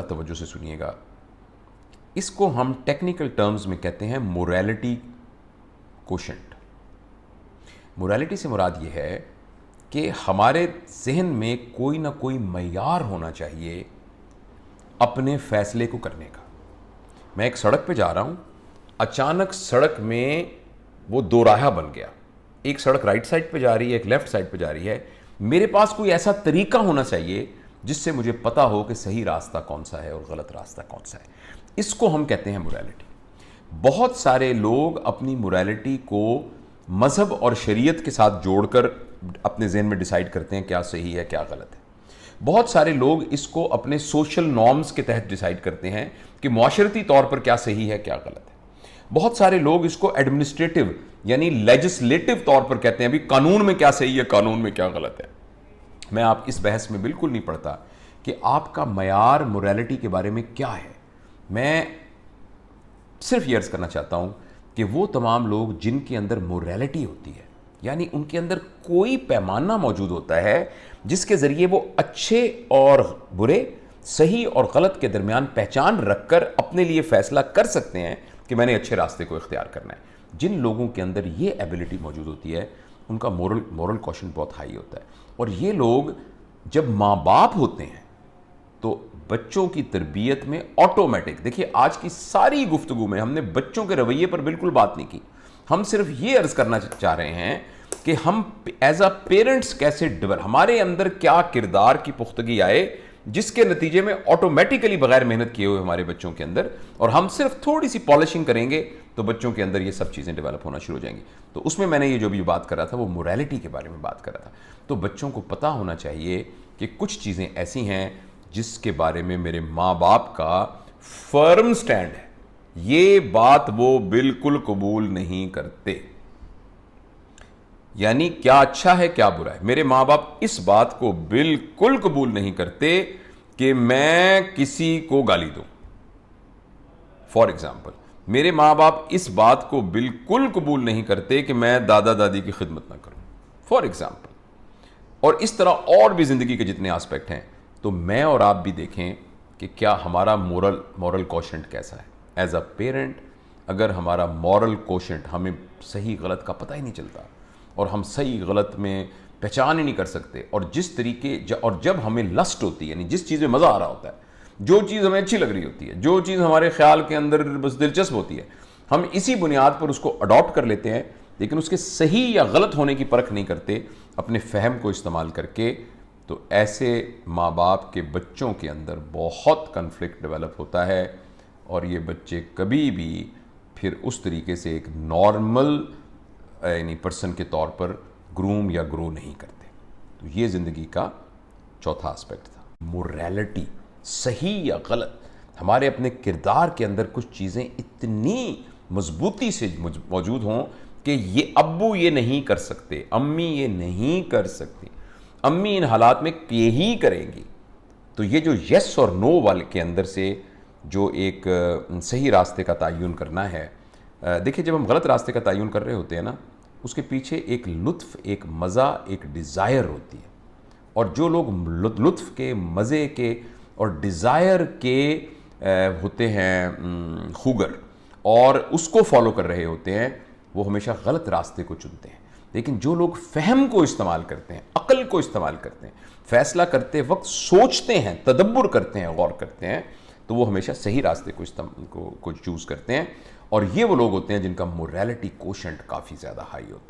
توجہ سے سنیے گا. اس کو ہم ٹیکنیکل ٹرمز میں کہتے ہیں موریلٹی کوشنٹ. موریلٹی سے مراد یہ ہے کہ ہمارے ذہن میں کوئی نہ کوئی معیار ہونا چاہیے اپنے فیصلے کو کرنے کا. میں ایک سڑک پہ جا رہا ہوں, اچانک سڑک میں وہ دو راہہ بن گیا, ایک سڑک رائٹ سائڈ پہ جا رہی ہے, ایک لیفٹ سائڈ پہ جا رہی ہے. میرے پاس کوئی ایسا طریقہ ہونا چاہیے جس سے مجھے پتا ہو کہ صحیح راستہ کون سا ہے اور غلط راستہ کون سا ہے. اس کو ہم کہتے ہیں موریلٹی. بہت سارے لوگ اپنی موریلٹی کو مذہب اور شریعت کے ساتھ جوڑ کر اپنے ذہن میں ڈیسائیڈ کرتے ہیں کیا صحیح ہے کیا غلط ہے. بہت سارے لوگ اس کو اپنے سوشل نارمز کے تحت ڈیسائیڈ کرتے ہیں کہ معاشرتی طور پر کیا صحیح ہے کیا غلط ہے. بہت سارے لوگ اس کو ایڈمنسٹریٹو یعنی لیجسلیٹو طور پر کہتے ہیں بھی قانون میں کیا صحیح ہے قانون میں کیا غلط ہے. میں آپ اس بحث میں بالکل نہیں پڑتا کہ آپ کا معیار موریلٹی کے بارے میں کیا ہے. میں صرف یہ عرض کرنا چاہتا ہوں کہ وہ تمام لوگ جن کے اندر موریلٹی ہوتی ہے, یعنی ان کے اندر کوئی پیمانہ موجود ہوتا ہے جس کے ذریعے وہ اچھے اور برے, صحیح اور غلط کے درمیان پہچان رکھ کر اپنے لیے فیصلہ کر سکتے ہیں کہ میں نے اچھے راستے کو اختیار کرنا ہے. جن لوگوں کے اندر یہ ایبلٹی موجود ہوتی ہے ان کا مورل کوشن بہت ہائی ہوتا ہے. اور یہ لوگ جب ماں باپ ہوتے ہیں تو بچوں کی تربیت میں آٹومیٹک, دیکھیے آج کی ساری گفتگو میں ہم نے بچوں کے رویے پر بالکل بات نہیں کی. ہم صرف یہ عرض کرنا چاہ رہے ہیں کہ ہم ایز اے پیرنٹس کیسے ہمارے اندر کیا کردار کی پختگی آئے جس کے نتیجے میں آٹومیٹیکلی بغیر محنت کیے ہوئے ہمارے بچوں کے اندر, اور ہم صرف تھوڑی سی پالشنگ کریں گے تو بچوں کے اندر یہ سب چیزیں ڈیولپ ہونا شروع ہو جائیں گی. تو اس میں نے یہ جو بھی بات کر رہا تھا وہ موریلٹی کے بارے میں بات کر رہا تھا. تو بچوں کو پتہ ہونا چاہیے کہ کچھ چیزیں ایسی ہیں جس کے بارے میں میرے ماں باپ کا فرم سٹینڈ ہے, یہ بات وہ بالکل قبول نہیں کرتے. یعنی کیا اچھا ہے کیا برا ہے, میرے ماں باپ اس بات کو بالکل قبول نہیں کرتے کہ میں کسی کو گالی دوں. فار ایگزامپل, میرے ماں باپ اس بات کو بالکل قبول نہیں کرتے کہ میں دادا دادی کی خدمت نہ کروں. فار ایگزامپل, اور اس طرح اور بھی زندگی کے جتنے آسپیکٹ ہیں. تو میں اور آپ بھی دیکھیں کہ کیا ہمارا مورل کوشنٹ کیسا ہے. ایز اے پیرنٹ اگر ہمارا مورل کوشنٹ, ہمیں صحیح غلط کا پتہ ہی نہیں چلتا اور ہم صحیح غلط میں پہچان ہی نہیں کر سکتے, اور جس طریقے اور جب ہمیں لسٹ ہوتی ہے, یعنی جس چیز میں مزہ آ رہا ہوتا ہے, جو چیز ہمیں اچھی لگ رہی ہوتی ہے, جو چیز ہمارے خیال کے اندر بس دلچسپ ہوتی ہے, ہم اسی بنیاد پر اس کو اڈاپٹ کر لیتے ہیں, لیکن اس کے صحیح یا غلط ہونے کی پرکھ نہیں کرتے اپنے فہم کو استعمال کر کے. تو ایسے ماں باپ کے بچوں کے اندر بہت کنفلکٹ ڈیولپ ہوتا ہے, اور یہ بچے کبھی بھی پھر اس طریقے سے ایک نارمل یعنی پرسن کے طور پر گروم یا گرو نہیں کرتے. تو یہ زندگی کا چوتھا اسپیکٹ تھا, موریلٹی. صحیح یا غلط, ہمارے اپنے کردار کے اندر کچھ چیزیں اتنی مضبوطی سے موجود ہوں کہ یہ ابو یہ نہیں کر سکتے, امی یہ نہیں کر سکتی, امی ان حالات میں یہی کریں گی. تو یہ جو یس اور نو والے کے اندر سے جو ایک صحیح راستے کا تعین کرنا ہے, دیکھیں جب ہم غلط راستے کا تعین کر رہے ہوتے ہیں نا, اس کے پیچھے ایک لطف, ایک مزہ, ایک ڈیزائر ہوتی ہے. اور جو لوگ لطف کے, مزے کے اور ڈیزائر کے ہوتے ہیں خوگر, اور اس کو فالو کر رہے ہوتے ہیں, وہ ہمیشہ غلط راستے کو چنتے ہیں. لیکن جو لوگ فہم کو استعمال کرتے ہیں, عقل کو استعمال کرتے ہیں, فیصلہ کرتے وقت سوچتے ہیں, تدبر کرتے ہیں, غور کرتے ہیں, تو وہ ہمیشہ صحیح راستے کو چوز کرتے ہیں. اور یہ وہ لوگ ہوتے ہیں جن کا موریلٹی کوشنٹ کافی زیادہ ہائی ہوتا ہے.